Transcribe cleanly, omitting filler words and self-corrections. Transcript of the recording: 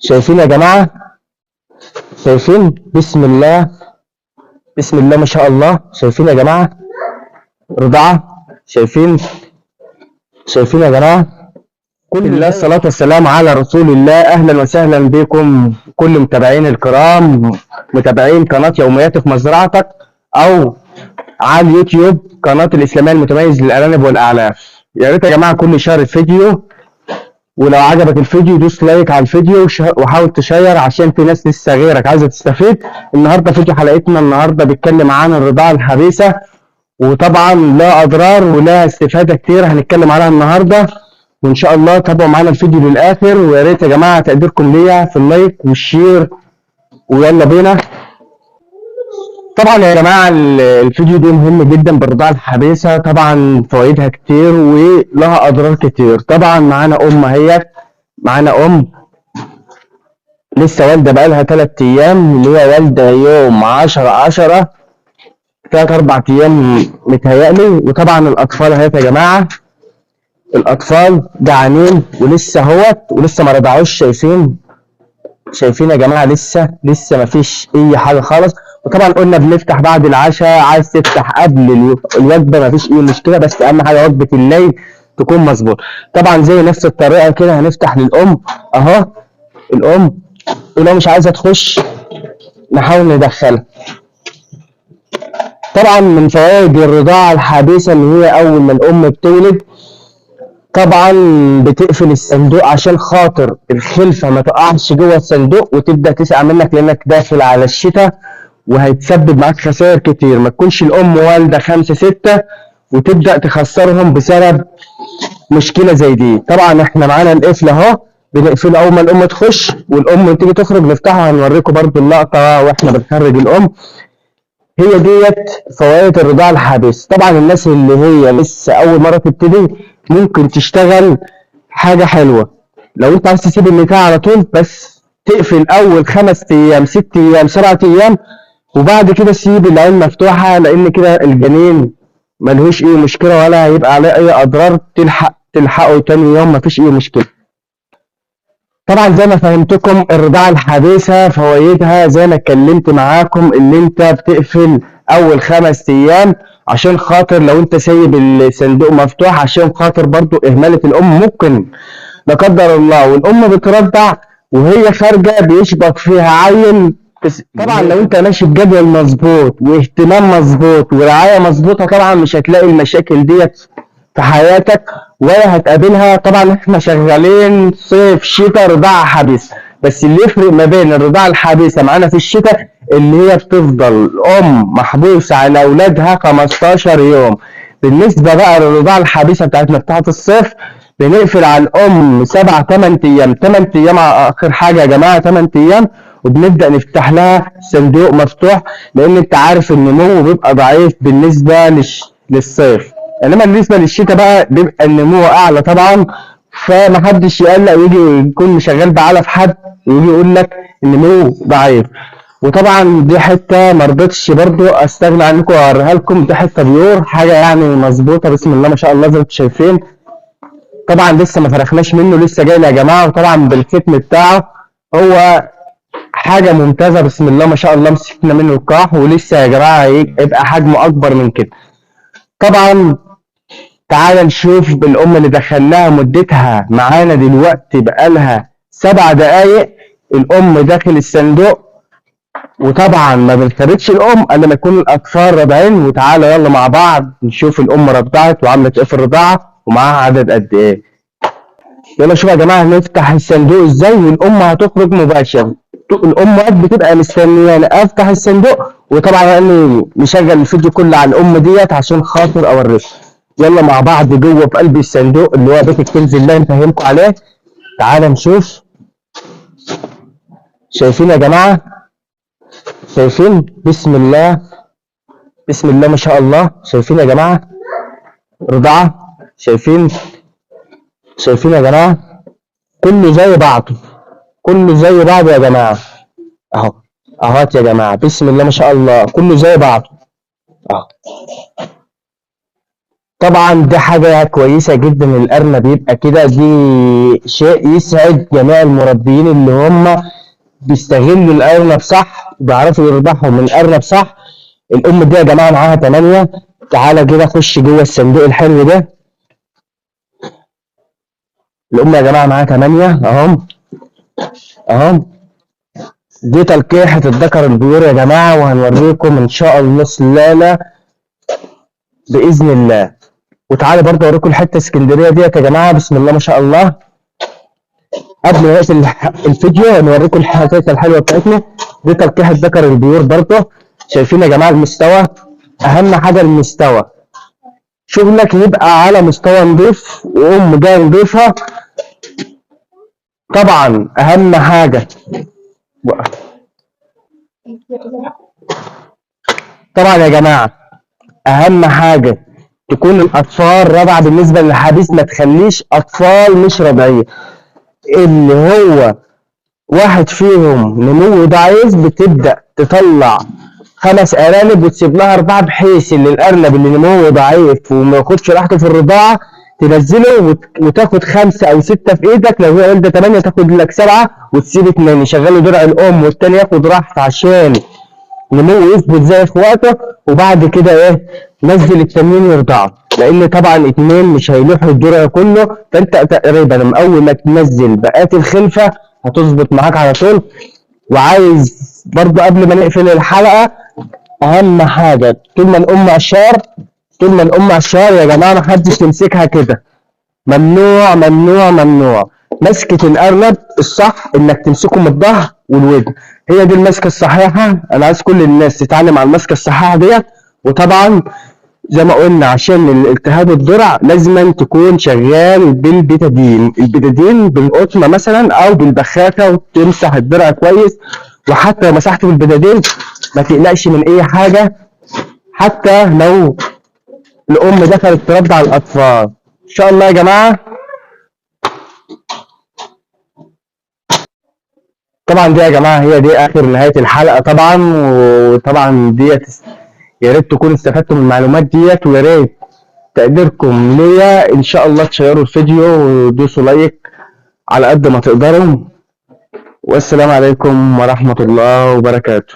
شايفين يا جماعة؟ شايفين؟ بسم الله، بسم الله ما شاء الله. شايفين يا جماعة؟ رضاعة. شايفين؟ شايفين يا جماعة؟ كل الله الصلاة والسلام على رسول الله. أهلا وسهلا بكم كل متابعين الكرام، متابعين قناة يوميات في مزرعتك، أو على اليوتيوب قناة الإسلامية المتميز للأرانب والأعلاف. يا ريت يا جماعة كل شهر الفيديو، ولو عجبك الفيديو دوس لايك على الفيديو وحاول تشير عشان في ناس لسه غيرك عايزة تستفيد. النهارده فيديو حلقتنا النهارده بيتكلم عن الرضاعة الحبيسة، وطبعا لا أضرار ولا استفادة كتير هنتكلم عنها النهارده، وإن شاء الله تابعوا معانا الفيديو للآخر. ويا ريت يا جماعة تقديركم ليا في اللايك والشير، ويلا بينا. طبعا يا جماعة الفيديو ده مهم جدا بالرضاعة الحبيسة، طبعا فوائدها كتير ولها أضرار كتير. طبعا معانا أم اهيت، معانا أم لسه والدة بقالها 3 أيام، اللي هي والدة يوم 10/10، 3-4 أيام متهيألي. وطبعا الأطفال اهيت يا جماعة، الأطفال جعانين ولسه اهوت ولسه ما رضعوش. شايفين يا جماعة؟ لسه ما فيش أي حاجة خالص. وطبعا قلنا بنفتح بعد العشاء، عايز تفتح قبل الوجبة ما فيش أي مشكلة، بس أهم حاجة وجبة الليل تكون مظبوط. طبعا زي نفس الطريقة كده هنفتح للأم أهو. الأم ولو مش عايزة تخش نحاول ندخلها. طبعا من فوائد الرضاعة الحبيسة ان هي اول ما الام بتولد طبعا بتقفل الصندوق عشان خاطر الخلفة ما تقعش جوه الصندوق وتبدأ تسقع منك، لانك داخل على الشتاء وهيتسبب معاك خسائر كتير. ما تكونش الام والدة 5-6 وتبدأ تخسرهم بسبب مشكلة زي دي. طبعا احنا معانا القفل اهو، بنقفله اول ما الام تخش، والام تيجي تخرج نفتحه. هنوريكم برضو اللقطة واحنا بنخرج الام. هي ديت فوائد الرضاعة الحبيسة. طبعا الناس اللي هي لسه أول مرة تبتدي ممكن تشتغل حاجة حلوة. لو أنت عايز تسيب النكاح على طول، بس تقفل أول 5 أيام 6 أيام 7 أيام، وبعد كده سيب العين مفتوحة، لأن كده الجنين ملهوش أي مشكلة ولا هيبقى عليه أي أضرار. تلحقه تاني يوم مفيش أي مشكلة. طبعا زي ما فهمتكم الرضاعة الحديثة فوائدها زي ما اتكلمت معاكم، اللي انت بتقفل اول 5 ايام عشان خاطر لو انت سايب الصندوق مفتوح، عشان خاطر برضو اهمالة الام ممكن لا قدر الله والام بترضع وهي خارجة بيشبط فيها عيل. طبعا لو انت ماشي بجدول مظبوط واهتمام مظبوط ورعاية مظبوطة، طبعا مش هتلاقي المشاكل ديت في حياتك ولا هتقابلها. طبعا احنا شغالين صيف شتاء رضاعة حبيسة، بس اللي يفرق ما بين الرضاعة الحبيسة معانا في الشتاء اللي هي بتفضل الأم محبوسة على أولادها 15 يوم. بالنسبة بقى للرضاعة الحبيسة بتاعتنا بتاعت الصيف بنقفل على الأم 7-8 أيام، 8 أيام آخر حاجة يا جماعة، 8 أيام، وبنبدأ نفتح لها صندوق مفتوح، لأن أنت عارف النمو بيبقى ضعيف بالنسبة للصيف. انما بالنسبه للشتاء بقى بيبقى النمو اعلى طبعا، فمحدش يقلق ويجي يكون شغال بعلف حد ويجي يقول لك النمو ضعيف. وطبعا دي حته ما رضيتش برضو استغنى عنكم واوريها لكم، دي حته بيور حاجه يعني مظبوطه بسم الله ما شاء الله زي ما انتم شايفين. طبعا لسه ما فرخناش منه، لسه جاي يا جماعه، وطبعا بالختم بتاعه هو حاجه ممتازه بسم الله ما شاء الله. مسكنا منه القاح ولسه يا جماعه يبقى حجمه اكبر من كده. طبعا تعال نشوف الام اللي دخلناها مدتها معانا دلوقتي بقالها 7 دقايق الام داخل الصندوق. وطبعا ما بنخرجش الام الا لما يكون الاطفال راضعين. وتعالى يلا مع بعض نشوف الام رضعت وعملت ايه في الرضاعه ومعاها عدد قد ايه. يلا شوف يا جماعه نفتح الصندوق ازاي والام هتخرج مباشره. الامهات بتبقى مستنيانه افتح الصندوق، وطبعا يعني نشغل الفيديو كله على الام ديت عشان خاطر اوريكم. يلا مع بعض جوه في قلب الصندوق اللي هو بيت الكنز اللي نفهمكم عليه. تعال نشوف. شايفين يا جماعه؟ شايفين؟ بسم الله، بسم الله ما شاء الله. شايفين يا جماعه؟ رضاعه. شايفين؟ شايفين يا جماعه؟ كله زي بعضه، كله زي بعضه يا جماعه اهو. اهوت يا جماعه بسم الله ما شاء الله كله زي بعضه اهو. طبعا دي حاجة كويسة جدا، الأرنب يبقى كده، دي شيء يسعد جميع المربيين اللي هم بيستغلوا الأرنب صح، بيعرفوا يربحوا من الأرنب صح. الأم دي يا جماعة معاها 8. تعالى كده خش جوه الصندوق الحلو ده. الأم يا جماعة معاها 8 أهم أهم. دي تلقيحة الذكر البيور يا جماعة، وهنوريكم إن شاء الله سلالة بإذن الله. وتعالى برضه أوريكم الحتة اسكندرية ديت يا جماعة، بسم الله ما شاء الله. قبل ما نقفل الفيديو نوريكم الحاجات الحلوة بتاعتنا. دي تلقيحة ذكر البيور برضه. شايفين يا جماعة المستوى؟ أهم حاجة المستوى. شغلك يبقى على مستوى نضيف، وأم جاية نضيفها. طبعا أهم حاجة طبعا يا جماعة أهم حاجة تكون الأطفال رضع. بالنسبة للحديث ما تخليش أطفال مش رضعية، اللي هو واحد فيهم نمو ضعيف بتبدأ تطلع 5 أرانب وتسيب لها 4، بحيث إن الأرنب اللي نموه ضعيف وما ياخدش راحته في الرضاعة تنزله وتاخد 5 أو 6 في إيدك. لو هي والدة 8 تاخد لك 7 وتسيب 2، يشغلوا درع الأم والتاني ياخد راحته عشان نمو يثبت زي إخواته. وبعد كده إيه، نزل التانيين يرضعوا، لأن طبعا 2 مش هيلوحوا الدرع كله. فأنت تقريبا من أول ما تنزل بقات الخلفة هتظبط معاك على طول. وعايز برضو قبل ما نقفل الحلقة، أهم حاجة طول ما الأم عشار، طول ما الأم عشار يا جماعة محدش يمسكها كده. ممنوع ممنوع ممنوع. مسكة الأرنب الصح إنك تمسكه من الظهر والودن، هي دي المسكة الصحيحة. أنا عايز كل الناس تتعلم على المسكة الصحيحة ديت. وطبعا زي ما قلنا عشان الالتهاب الضرع لازم تكون شغال بالبيتادين، البيتادين بالقطنة مثلا او بالبخاخة، وتمسح الضرع كويس. وحتى لو مسحته بالبيتادين ما تقلقش من اي حاجة، حتى لو الام دخلت ترضع الاطفال ان شاء الله يا جماعة. طبعا دي يا جماعة هي دي اخر نهاية الحلقة طبعا. وطبعا ديت يا ريت تكونوا استفدتوا من المعلومات ديت، ويا ريت تقديركم ليا ان شاء الله تشيروا الفيديو ودوسوا لايك على قد ما تقدروا. والسلام عليكم ورحمة الله وبركاته.